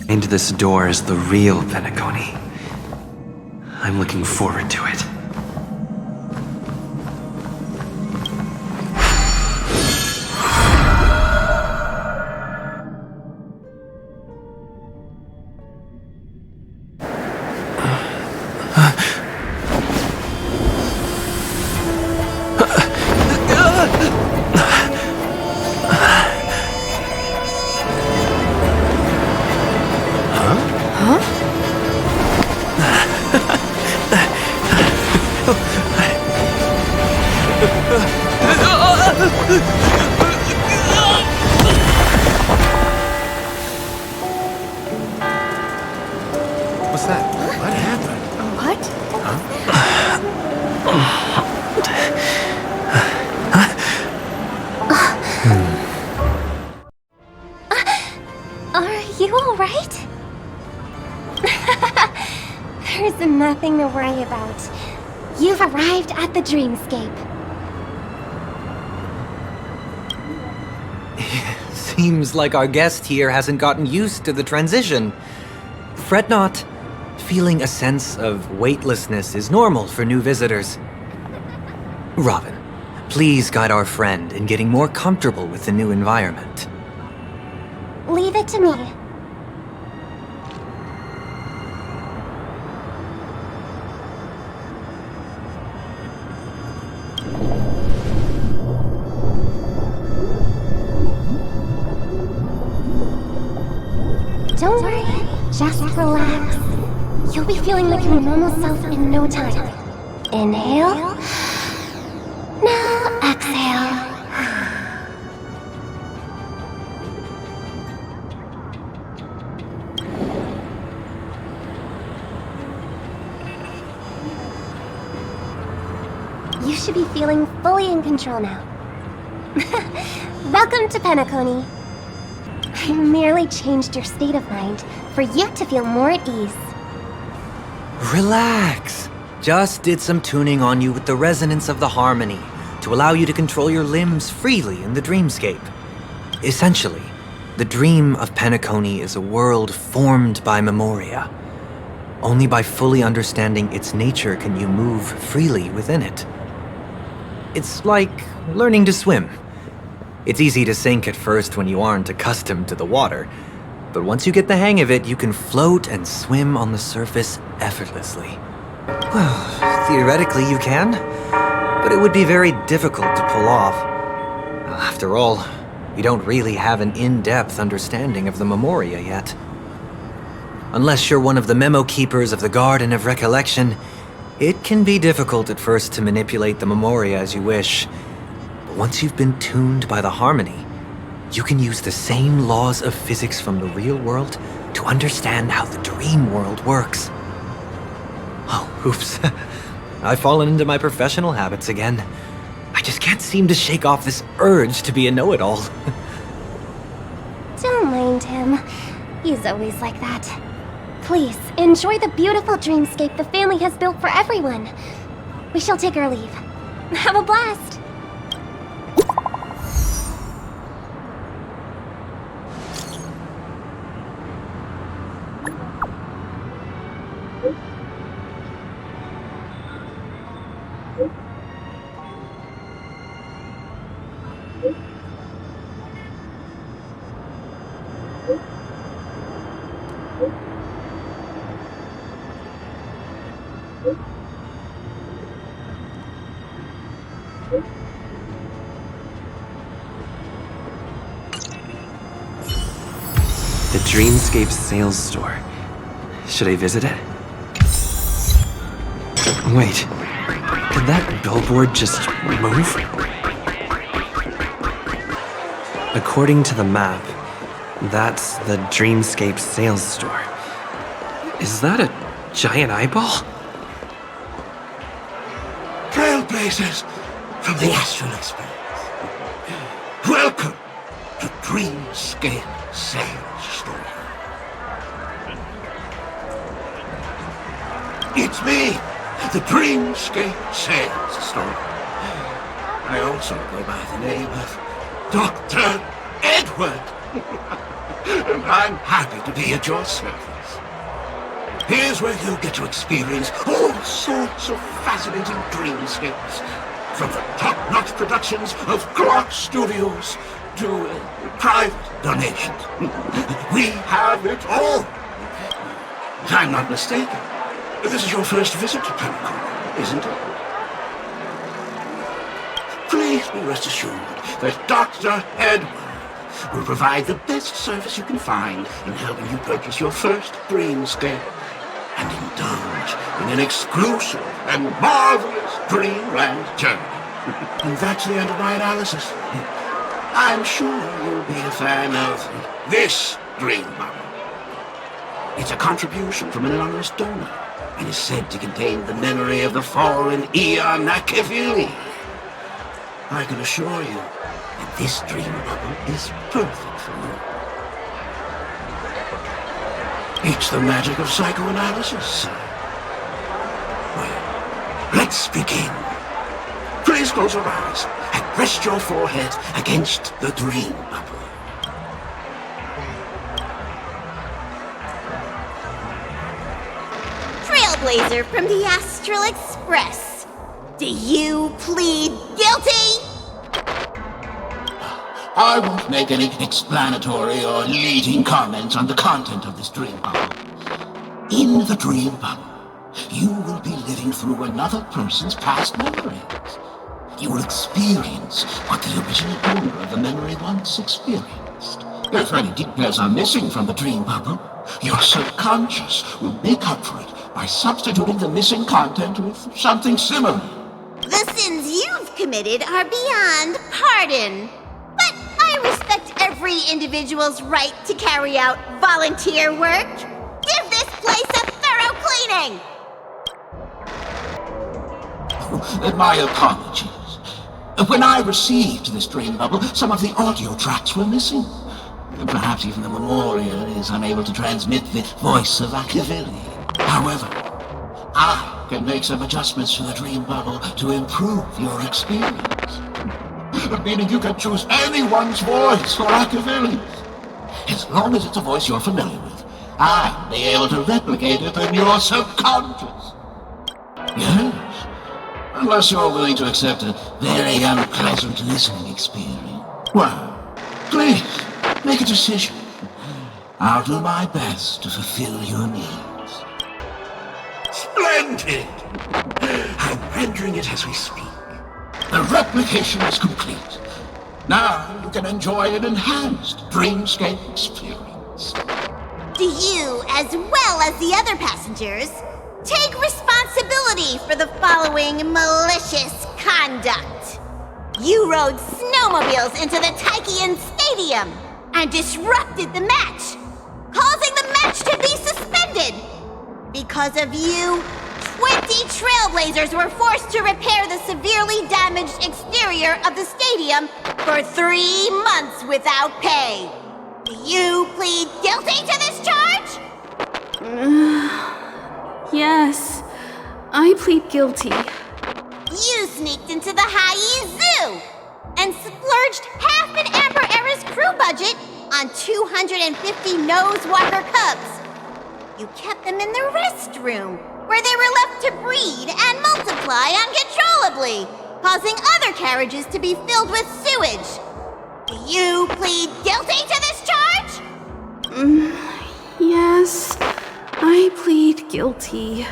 Into this door is the real Penacony. I'm looking forward to it. What's that? What happened? What? Are you alright? There's nothing to worry about. You've arrived at the dreamscape. Seems like our guest here hasn't gotten used to the transition. Fret not. Feeling a sense of weightlessness is normal for new visitors. Robin, please guide our friend in getting more comfortable with the new environment. Leave it to me. Don't worry, just relax. You'll be feeling like your normal self in no time. Inhale. Now exhale. You should be feeling fully in control now. Welcome to Penacony. I merely changed your state of mind for you to feel more at ease. Relax. Just did some tuning on you with the resonance of the harmony to allow you to control your limbs freely in the dreamscape. Essentially, the dream of Penacony is a world formed by memoria. Only by fully understanding its nature can you move freely within it. It's like learning to swim. It's easy to sink at first when you aren't accustomed to the water, but once you get the hang of it, you can float and swim on the surface effortlessly. Well, theoretically you can, but it would be very difficult to pull off. After all, you don't really have an in-depth understanding of the memoria yet. Unless you're one of the memo keepers of the Garden of Recollection, it can be difficult at first to manipulate the memoria as you wish. But once you've been tuned by the harmony, you can use the same laws of physics from the real world to understand how the dream world works. Oh, oops. I've fallen into my professional habits again. I just can't seem to shake off this urge to be a know-it-all. Don't mind him. He's always like that. Please, enjoy the beautiful dreamscape the family has built for everyone. We shall take our leave. Have a blast! The Dreamscape sales store. Should I visit it? Wait, did that billboard just move? According to the map, that's the Dreamscape sales store. Is that a giant eyeball? Trailblazers from the astral experience. Welcome to Dreamscape Sales Store. It's me, the Dreamscape Sales Store. I also go by the name of Dr. Edward. and I'm happy to be at your service. Here's where you get to experience all sorts of fascinating dreamscapes. From the top-notch productions of Glock Studios to private donations. We have it all. If I'm not mistaken, this is your first visit to Penacony, isn't it? Please be rest assured that Dr. Edward will provide the best service you can find in helping you purchase your first dreamscape and indulge in an exclusive and marvelous dreamland journey. And that's the end of my analysis. I'm sure you'll be a fan of this dream bubble. It's a contribution from an anonymous donor and is said to contain the memory of the fallen Eon Nakavili. I can assure you that this dream bubble is perfect for you. It's the magic of psychoanalysis. Well, let's begin. Please close your eyes and rest your forehead against the dream bubble. Trailblazer from the Astral Express. Do you plead guilty? I won't make any explanatory or leading comments on the content of this dream bubble. In the dream bubble, you will be living through another person's past memories. You will experience what the original owner of the memory once experienced. If any details are missing from the dream bubble, your subconscious will make up for it by substituting the missing content with something similar. The sins you've committed are beyond pardon. But I respect every individual's right to carry out volunteer work. Give this place a thorough cleaning! My apologies. When I received this dream bubble, some of the audio tracks were missing. Perhaps even the memorial is unable to transmit the voice of Akavili. However, I can make some adjustments to the dream bubble to improve your experience. Meaning you can choose anyone's voice for Akavili. As long as it's a voice you're familiar with, I'll be able to replicate it in your subconscious. Yes. Unless you're willing to accept a very unpleasant listening experience. Well, please, make a decision. I'll do my best to fulfill your needs. Splendid! I'm rendering it as we speak. The replication is complete. Now you can enjoy an enhanced dreamscape experience. Do you, as well as the other passengers, take responsibility for the following malicious conduct? You rode snowmobiles into the Taikian Stadium and disrupted the match, causing the match to be suspended. Because of you, 20 Trailblazers were forced to repair the severely damaged exterior of the stadium for 3 months without pay. Do you plead guilty to this charge? Yes, I plead guilty. You sneaked into the Haie Zoo and splurged half an Amber Era's crew budget on 250 Nosewalker cubs. You kept them in the restroom, where they were left to breed and multiply uncontrollably, causing other carriages to be filled with sewage. Do you plead guilty to this charge? Yes, I plead guilty.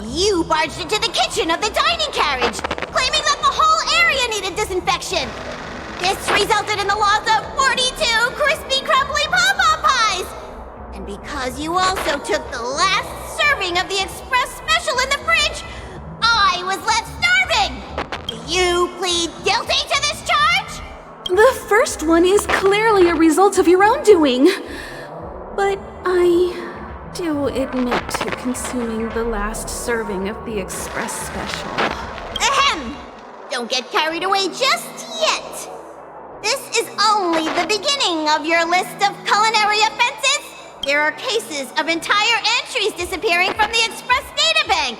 You barged into the kitchen of the dining carriage, claiming that the whole area needed disinfection. This resulted in the loss of 42 crispy, crumbly pom-pom pies. And because you also took the last serving of the express special in the fridge, I was left starving. Do you plead guilty to this charge? The first one is clearly a result of your own doing. But I do admit to consuming the last serving of the express special. Ahem! Don't get carried away just yet. This is only the beginning of your list of culinary offenses. There are cases of entire entries disappearing from the express databank.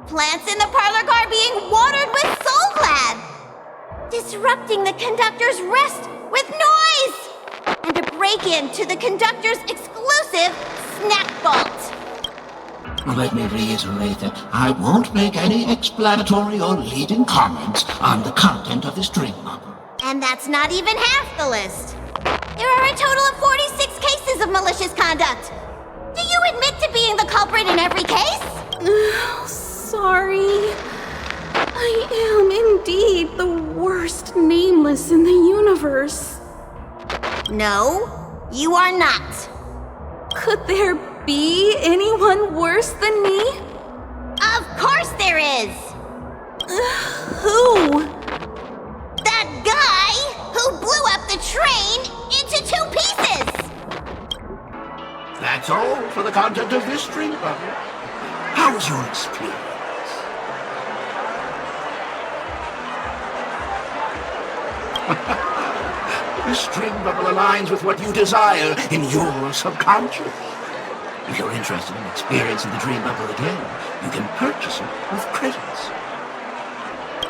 Plants in the parlor car being watered with Soul Glad. Disrupting the conductor's rest with noise. and a break-in to the conductor's exclusive snack vault. Let me reiterate that I won't make any explanatory or leading comments on the content of this dream bubble. And that's not even half the list. There are a total of 46 cases of malicious conduct. Do you admit to being the culprit in every case? Sorry. I am indeed the worst nameless in the universe. No, you are not. Could there be anyone worse than me? Of course there is! Who? That guy who blew up the train into 2 pieces! That's all for the content of this dream bubble. How was your experience? This dream bubble aligns with what you desire in your subconscious. If you're interested in experiencing the dream bubble again, you can purchase it with credits.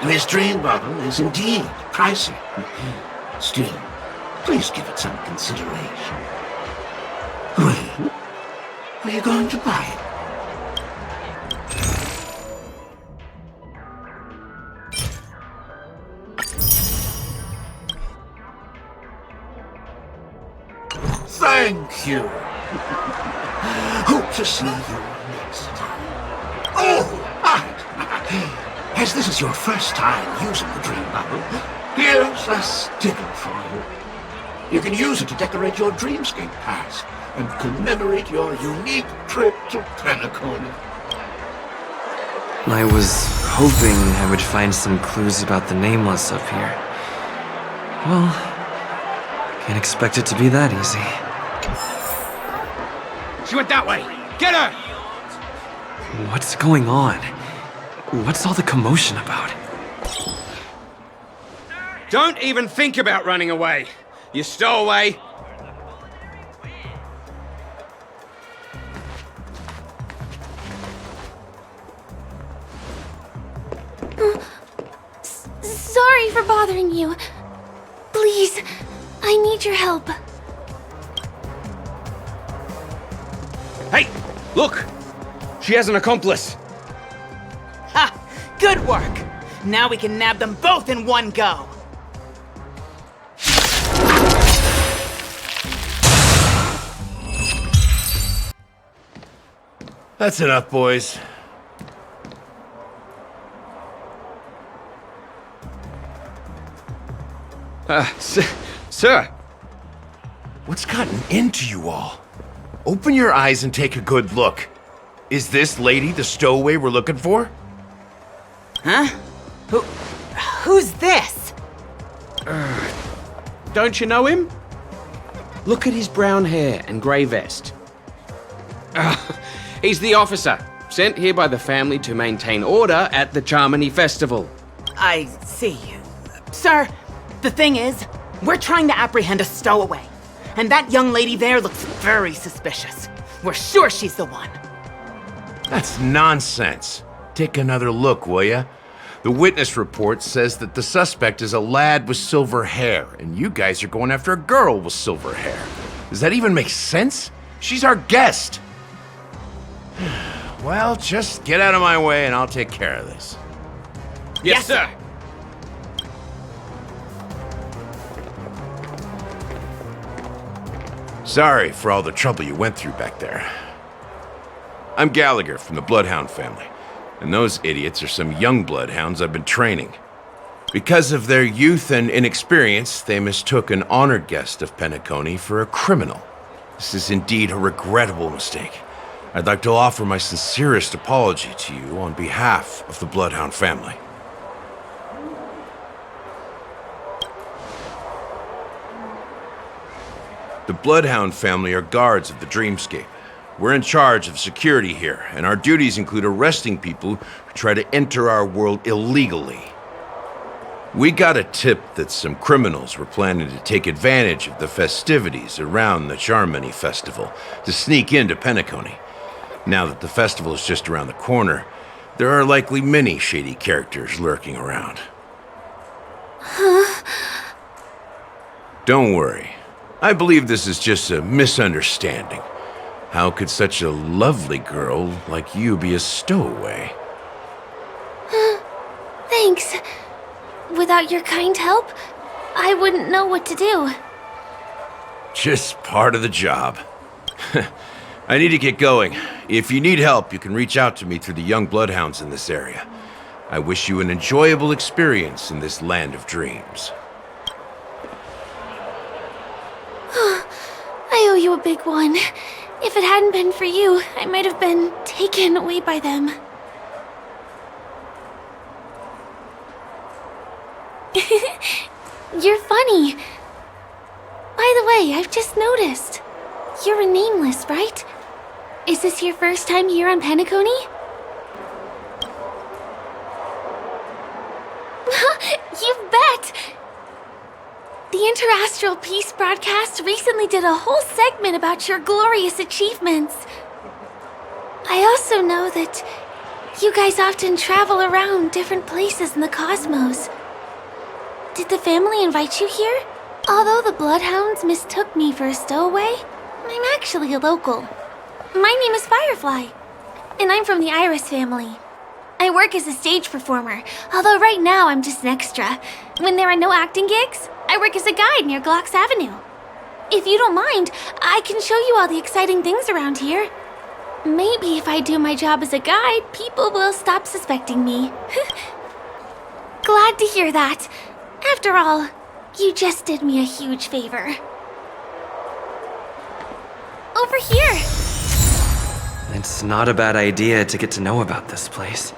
This dream bubble is indeed pricey. Still, please give it some consideration. Well, are you going to buy it? Thank you. Hope to see you next time. Oh, right. As this is your first time using the dream bubble, here's a sticker for you. You can use it to decorate your dreamscape pass and commemorate your unique trip to Penacony. I was hoping I would find some clues about the Nameless up here. Well, can't expect it to be that easy. She went that way. Get her! What's going on? What's all the commotion about? Don't even think about running away. You stowaway. Sorry for bothering you. Please, I need your help. Hey, look! She has an accomplice. Ha! Good work! Now we can nab them both in one go! That's enough, boys. Sir. What's gotten into you all? Open your eyes and take a good look. Is this lady the stowaway we're looking for? Huh? Who's this? Don't you know him? Look at his brown hair and grey vest. He's the officer, sent here by the family to maintain order at the Charmony Festival. I see. Sir, the thing is, we're trying to apprehend a stowaway. And that young lady there looks very suspicious. We're sure she's the one. That's nonsense. Take another look, will ya? The witness report says that the suspect is a lad with silver hair, and you guys are going after a girl with silver hair. Does that even make sense? She's our guest. Well, just get out of my way and I'll take care of this. Yes, sir. Sorry for all the trouble you went through back there. I'm Gallagher from the Bloodhound family, and those idiots are some young bloodhounds I've been training. Because of their youth and inexperience, they mistook an honored guest of Penacony for a criminal. This is indeed a regrettable mistake. I'd like to offer my sincerest apology to you on behalf of the Bloodhound family. The Bloodhound family are guards of the Dreamscape. We're in charge of security here, and our duties include arresting people who try to enter our world illegally. We got a tip that some criminals were planning to take advantage of the festivities around the Charmony Festival to sneak into Penacony. Now that the festival is just around the corner, there are likely many shady characters lurking around. Don't worry. I believe this is just a misunderstanding. How could such a lovely girl like you be a stowaway? Thanks. Without your kind help, I wouldn't know what to do. Just part of the job. I need to get going. If you need help, you can reach out to me through the young bloodhounds in this area. I wish you an enjoyable experience in this land of dreams. I owe you a big one. If it hadn't been for you, I might have been taken away by them. You're funny. By the way, I've just noticed. You're a nameless, right? Is this your first time here on Penacony? You bet! The Interastral Peace broadcast recently did a whole segment about your glorious achievements. I also know that you guys often travel around different places in the cosmos. Did the family invite you here? Although the Bloodhounds mistook me for a stowaway, I'm actually a local. My name is Firefly, and I'm from the Iris family. I work as a stage performer, although right now I'm just an extra. When there are no acting gigs, I work as a guide near Glocks Avenue. If you don't mind, I can show you all the exciting things around here. Maybe if I do my job as a guide, people will stop suspecting me. Glad to hear that. After all, you just did me a huge favor. Over here! It's not a bad idea to get to know about this place.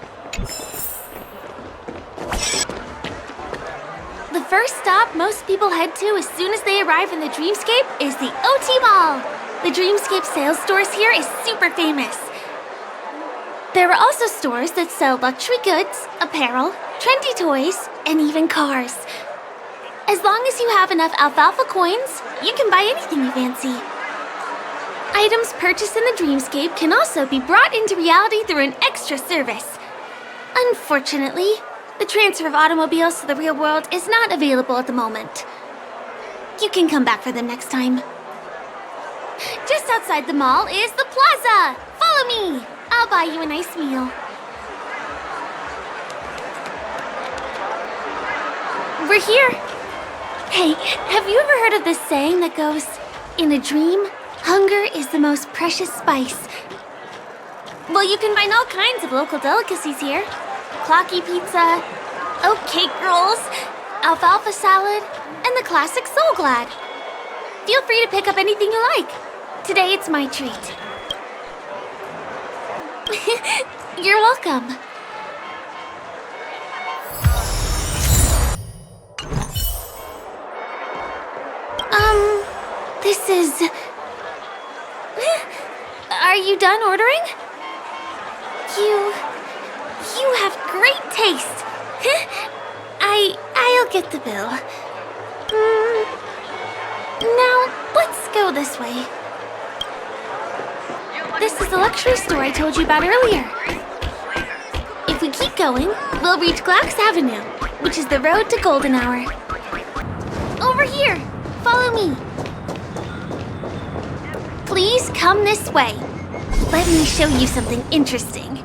The first stop most people head to as soon as they arrive in the Dreamscape is the OT Mall. The Dreamscape sales stores here is super famous. There are also stores that sell luxury goods, apparel, trendy toys, and even cars. As long as you have enough alfalfa coins, you can buy anything you fancy. Items purchased in the Dreamscape can also be brought into reality through an extra service. Unfortunately, the transfer of automobiles to the real world is not available at the moment. You can come back for them next time. Just outside the mall is the plaza! Follow me! I'll buy you a nice meal. We're here. Hey, have you ever heard of this saying that goes, in a dream, hunger is the most precious spice? Well, you can find all kinds of local delicacies here. Clocky pizza, oat cake rolls, alfalfa salad, and the classic Soul Glad. Feel free to pick up anything you like. Today it's my treat. You're welcome. This is... Are you done ordering? You have great taste. I'll get the bill. Now, let's go this way. This is the luxury store I told you about earlier. If we keep going, we'll reach Glocks Avenue, which is the road to Golden Hour. Over here! Follow me. Please come this way. Let me show you something interesting.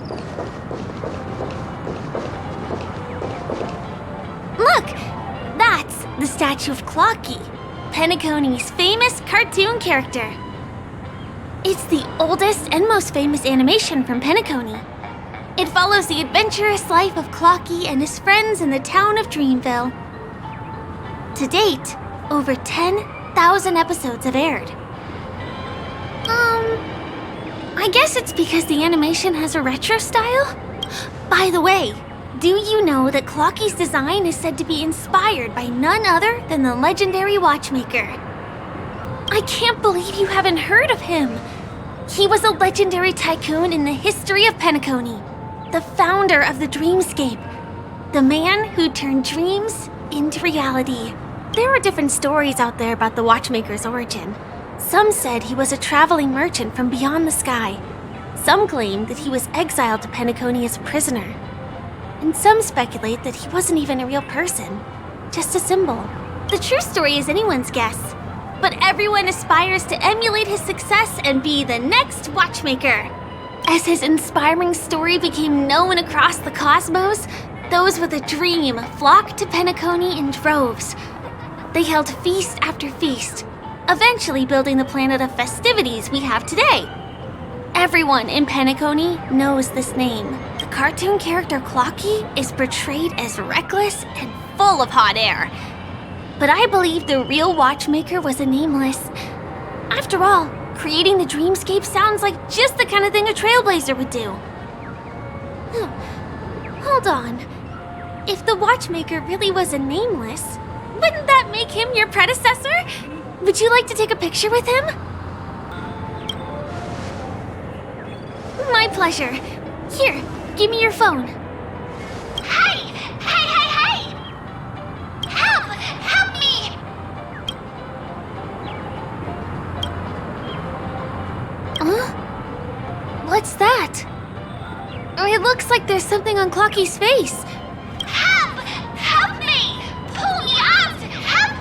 Look! That's the statue of Clocky, Penacony's famous cartoon character. It's the oldest and most famous animation from Penacony. It follows the adventurous life of Clocky and his friends in the town of Dreamville. To date, over 10,000 episodes have aired. I guess it's because the animation has a retro style? By the way, do you know that Clocky's design is said to be inspired by none other than the legendary watchmaker? I can't believe you haven't heard of him. He was a legendary tycoon in the history of Penacony, the founder of the Dreamscape, the man who turned dreams into reality. There are different stories out there about the watchmaker's origin. Some said he was a traveling merchant from beyond the sky. Some claimed that he was exiled to Penacony as a prisoner. And some speculate that he wasn't even a real person, just a symbol. The true story is anyone's guess. but everyone aspires to emulate his success and be the next watchmaker. As his inspiring story became known across the cosmos, those with a dream flocked to Penacony in droves. They held feast after feast, eventually building the planet of festivities we have today. Everyone in Penacony knows this name. The cartoon character Clocky is portrayed as reckless and full of hot air. But I believe the real watchmaker was a nameless. After all, creating the dreamscape sounds like just the kind of thing a trailblazer would do. Hold on. If the watchmaker really was a nameless, wouldn't that make him your predecessor? Would you like to take a picture with him? My pleasure. Here, give me your phone. Hey! Hey, hey, hey! Help! Help me! Huh? What's that? It looks like there's something on Clocky's face. Help! Help me! Pull me out! Help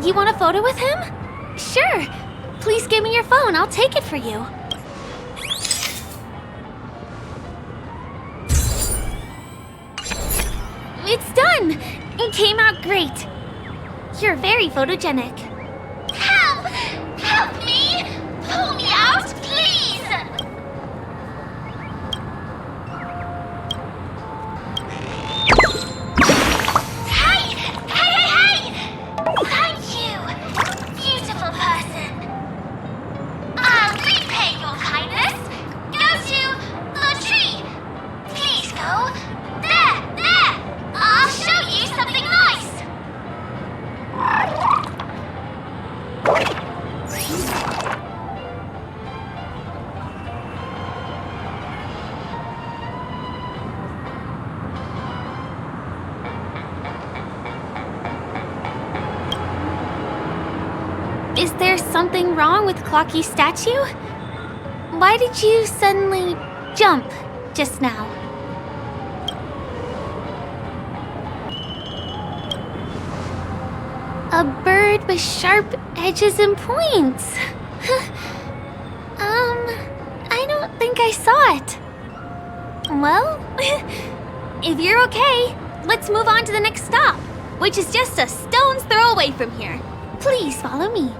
me! You want a photo with him? Sure. Please give me your phone. I'll take it for you. It's done! It came out great. You're very photogenic. Help! Help me! Pull me out, please! Hey! Hey, hey, hey! Thank you, beautiful person. I'll repay your kindness. Go to the tree. Please go. There! I'll show you something nice. Is there something wrong with Clocky's statue? Why did you suddenly jump just now? A bird with sharp edges and points. I don't think I saw it. Well, if you're okay, let's move on to the next stop, which is just a stone's throw away from here. Please follow me.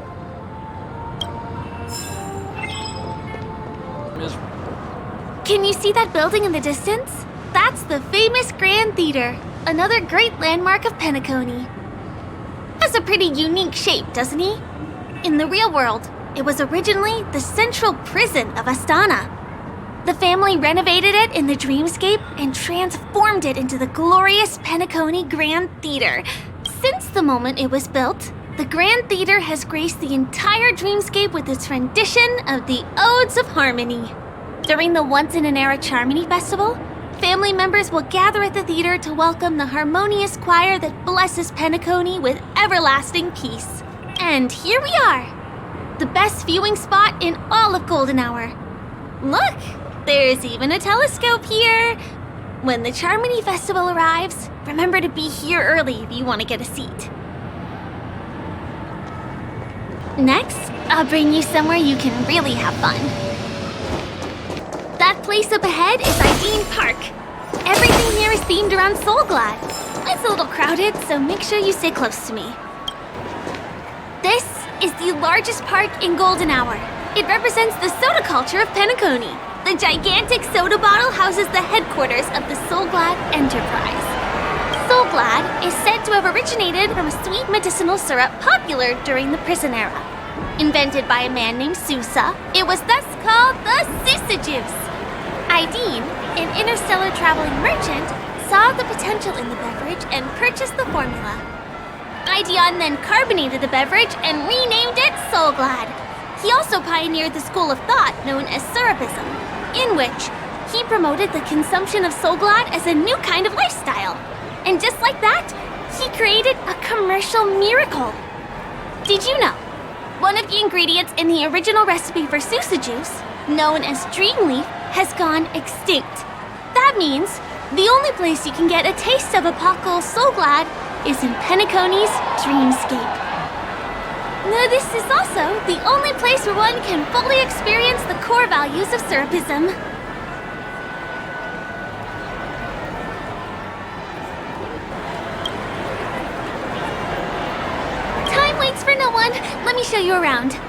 Can you see that building in the distance? That's the famous Grand Theater, another great landmark of Penacony. Has a pretty unique shape, doesn't he? In the real world, it was originally the central prison of Astana. The family renovated it in the dreamscape and transformed it into the glorious Penacony Grand Theater. Since the moment it was built, the Grand Theater has graced the entire dreamscape with its rendition of the Odes of Harmony. During the once-in-an-era Charmony Festival, family members will gather at the theater to welcome the harmonious choir that blesses Penacony with everlasting peace. And here we are, the best viewing spot in all of Golden Hour. Look, there's even a telescope here. When the Charmony Festival arrives, remember to be here early if you want to get a seat. Next, I'll bring you somewhere you can really have fun. That place up ahead is Ideen Park. Everything here is themed around Soulglad. It's a little crowded, so make sure you stay close to me. This is the largest park in Golden Hour. It represents the soda culture of Penacony. The gigantic soda bottle houses the headquarters of the Soulglad Enterprise. Soulglad is said to have originated from a sweet medicinal syrup popular during the prison era. Invented by a man named Sousa, it was thus called the Sousa Juice. Ideen, an interstellar traveling merchant, saw the potential in the beverage and purchased the formula. Ideon then carbonated the beverage and renamed it Soulglad. He also pioneered the school of thought known as Syrupism, in which he promoted the consumption of Soulglad as a new kind of lifestyle. And just like that, he created a commercial miracle. Did you know? One of the ingredients in the original recipe for Sousa Juice, known as Dreamleaf, has gone extinct. That means The only place you can get a taste of Apocalypse So Glad is in Penacony's Dreamscape. Now, this is also the only place where one can fully experience the core values of Syrupism. Time waits for no one. Let me show you around.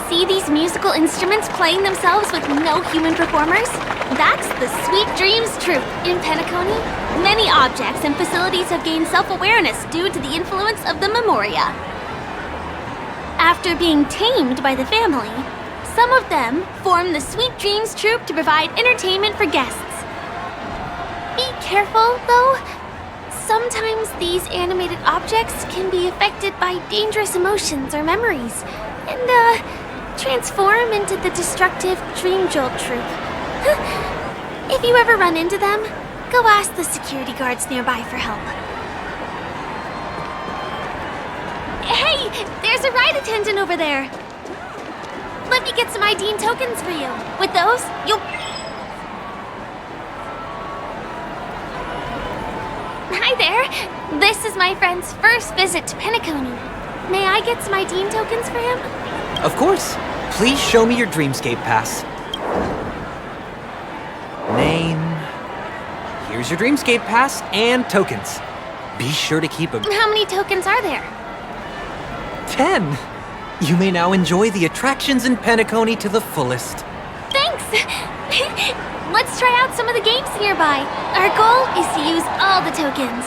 See these musical instruments playing themselves with no human performers? That's the Sweet Dreams Troupe in Penacony. Many objects and facilities have gained self-awareness due to the influence of the Memoria. After being tamed by the family, some of them form the Sweet Dreams Troupe to provide entertainment for guests. Be careful, though. Sometimes these animated objects can be affected by dangerous emotions or memories, and, transform into the destructive Dream Jolt Troupe. If you ever run into them, go ask the security guards nearby for help. Hey, there's a ride attendant over there. Let me get some ID and tokens for you. With those, you'll... Hi there. This is my friend's first visit to Penacony. May I get some ID and tokens for him? Of course. Please show me your Dreamscape pass. Name. Here's your Dreamscape pass and tokens. Be sure to keep a... How many tokens are there? 10. You may now enjoy the attractions in Penacony to the fullest. Thanks! Let's try out some of the games nearby. Our goal is to use all the tokens.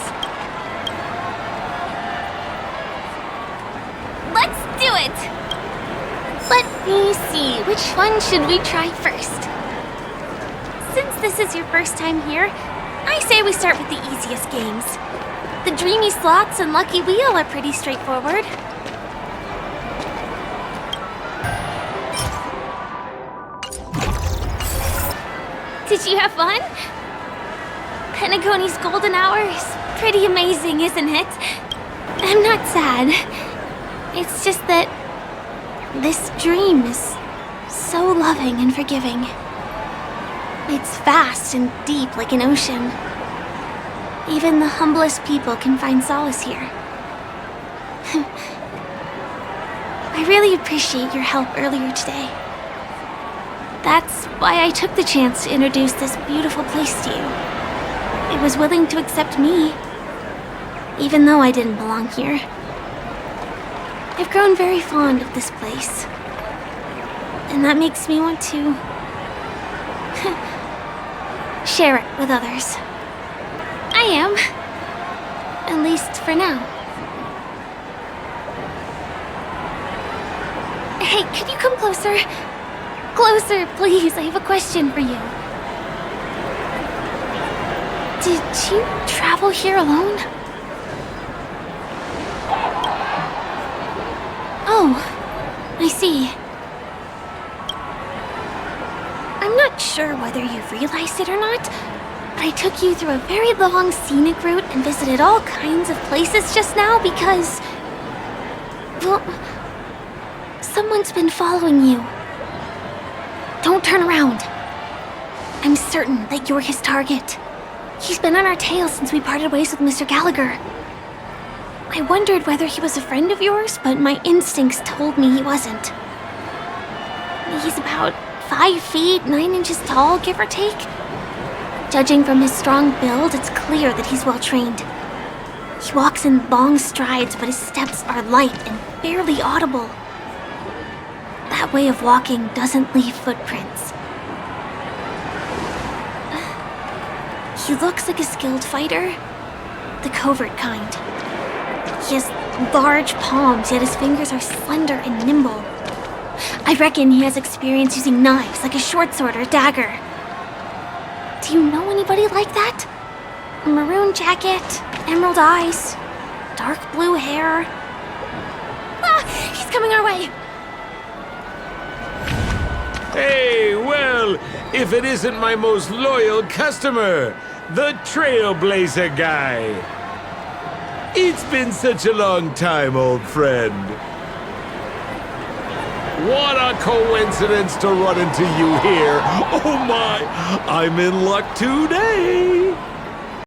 Let's do it! Let me see, which one should we try first? Since this is your first time here, I say we start with the easiest games. The Dreamy Slots and Lucky Wheel are pretty straightforward. Did you have fun? Penacony's golden hour is pretty amazing, isn't it? I'm not sad. It's just that this dream is so loving and forgiving. It's vast and deep like an ocean. Even the humblest people can find solace here. I really appreciate your help earlier today. That's why I took the chance to introduce this beautiful place to you. It was willing to accept me, even though I didn't belong here. I've grown very fond of this place, and that makes me want to share it with others. I am, at least for now. Hey, could you come closer? Closer, please. I have a question for you. Did you travel here alone? Oh, I see. I'm not sure whether you've realized it or not, but I took you through a very long scenic route and visited all kinds of places just now because... well, someone's been following you. Don't turn around. I'm certain that you're his target. He's been on our tail since we parted ways with Mr. Gallagher. I wondered whether he was a friend of yours, but my instincts told me he wasn't. He's about 5 feet, 9 inches tall, give or take. Judging from his strong build, it's clear that he's well-trained. He walks in long strides, but his steps are light and barely audible. That way of walking doesn't leave footprints. He looks like a skilled fighter, the covert kind. He has large palms, yet his fingers are slender and nimble. I reckon he has experience using knives, like a short sword or dagger. Do you know anybody like that? A maroon jacket, emerald eyes, dark blue hair. Ah, he's coming our way. Hey, well, if it isn't my most loyal customer, the Trailblazer guy. It's been such a long time, old friend. What a coincidence to run into you here. Oh my, I'm in luck today.